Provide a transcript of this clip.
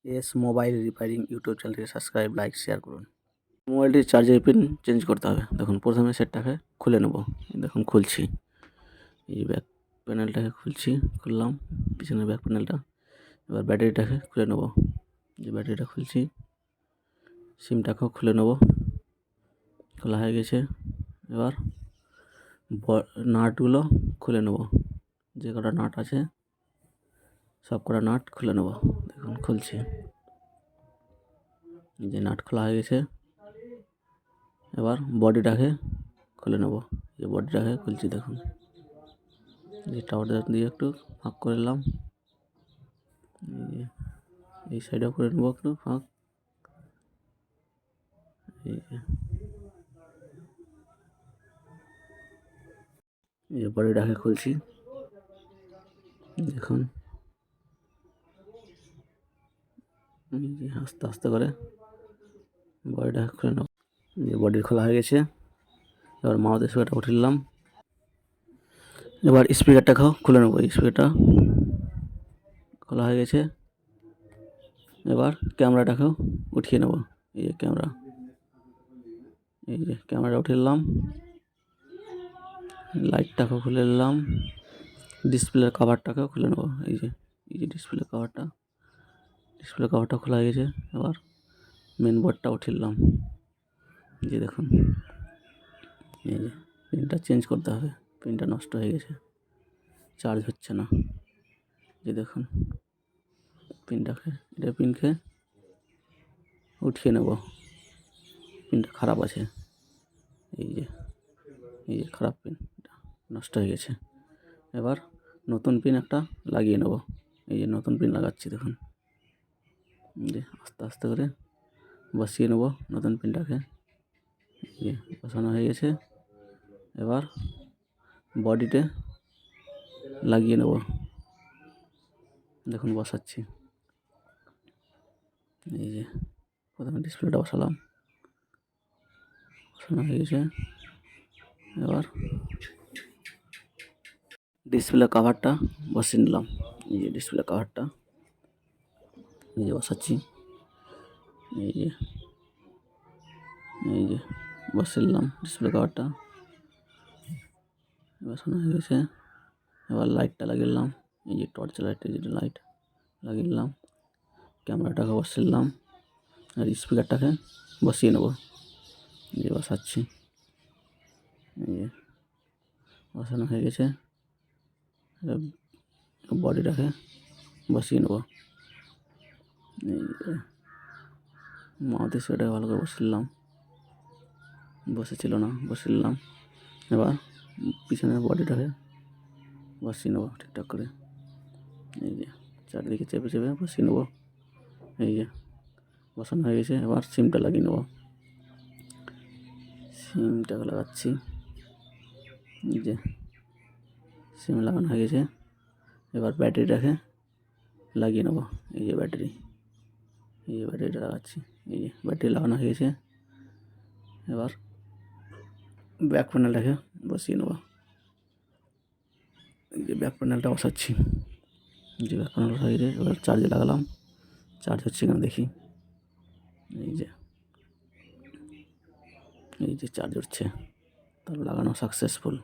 S mobile repairing YouTube চ্যানেলটিকে subscribe, like, share করুন। মোবাইলটির চার্জের পিন চেঞ্জ করতে হবে। দেখুন প্রথমে সেটটাকে খুলে নেব। দেখুন খুলছি, এই ব্যাক প্যানেলটাকে খুলছি, খুললাম পিছনের ব্যাক প্যানেলটা। এবার ব্যাটারিটাকে খুলে নেব, যে ব্যাটারিটা খুলছি, সিমটাকেও খুলে নেব। খোলা হয়ে গেছে। এবার নাটগুলো খুলে নেব, যে কটা নাট আছে সব কটা নাট খুলে নেব। দেখুন খুলছি, যে নাট খোলা হয়ে গেছে। এবার বডিটাকে খুলে নেব, যে বডিটাকে খুলছি। দেখুন যে টাওয়ারটা দিয়ে একটু ফাঁক করে নিলাম, এই সাইডেও করে নেব একটু ফাঁক। এই বডিটাকে খুলছি, দেখুন আস্তে আস্তে করে বডিটা খুলে নেব। যে বডি খোলা হয়ে গেছে। এবার মাউথ স্পিকারটা উঠিয়ে নিলাম। এবার স্পিকারটাকেও খুলে নেব, স্পিকারটা খোলা হয়ে গেছে। এবার ক্যামেরাটাকেও উঠিয়ে নেব, এই যে ক্যামেরা, এই যে ক্যামেরাটা উঠিয়ে নিলাম। লাইটটাকেও খুলে নিলাম, ডিসপ্লের কভারটাকেও খুলে নেব। এই যে ডিসপ্লে কভারটা খোলা হয়ে গেছে। এবার মেন বোর্ডটা উঠিয়ে নিলাম। যে দেখুন, এই যে পিনটা চেঞ্জ করতে হবে, পিনটা নষ্ট হয়ে গেছে, চার্জ হচ্ছে না। যে দেখুন পিনকে উঠিয়ে নেব, পিনটা খারাপ আছে। এই যে খারাপ পিনটা নষ্ট হয়ে গেছে। এবার নতুন পিন একটা লাগিয়ে নেব। এই যে নতুন পিন লাগাচ্ছি, দেখুন যে আস্তে আস্তে করে বসিয়ে নেব নতুন পিনটাকে। এই যে বসানো হয়ে গেছে। এবার বডিতে লাগিয়ে নেব, দেখুন বসাচ্ছি। এই যে প্রথমে ডিসপ্লেটা বসালাম, বসানো হয়ে গেছে। এবার ডিসপ্লে কভারটা বসিয়ে নিলাম। এই যে ডিসপ্লে কভারটা এই যে বসাচ্ছি। এই যে বসিয়ে নিলাম ডিসপ্লে কভারটা, বসানো হয়ে গেছে। এবার লাইটটা লাগিয়ে নিলাম, এই যে টর্চ লাইট, যেটা লাইট লাগিয়ে নিলাম। ক্যামেরাটাকে বসিয়ে নিলাম, আর স্পিকারটাকে বসিয়ে নেব। এই যে বসাচ্ছি, এই যে বসানো হয়ে গেছে। বডিটাকে বসিয়ে নেব। এই যে মাউথ স্পিকারটাকে ভালো করে বসিয়ে নিলাম, বসেছিল না, বসিয়ে নিলাম। এবার পিছনের বডিটাকে বসিয়ে নেব ঠিকঠাক করে। এই যে চারিদিকে চেপে চেপে বসিয়ে নেব। এই যে বসানো হয়ে গেছে। এবার সিমটা লাগিয়ে নেব, সিমটাকে লাগাচ্ছি। এই যে সিম লাগানো হয়ে গেছে। এবার ব্যাটারিটাকে লাগিয়ে নেব। এই যে ব্যাটারিটা লাগাচ্ছি। এই যে ব্যাটারি লাগানো হয়ে গেছে। এবার ব্যাক প্যানেলটাকে বসিয়ে নেব। এই যে ব্যাক প্যানেলটা বসাচ্ছি, যে ব্যাক প্যানেল বসা গেছে। এবার চার্জে লাগালাম, চার্জ হচ্ছে কিনা দেখি। এই যে চার্জ হচ্ছে, তাহলে লাগানো সাকসেসফুল।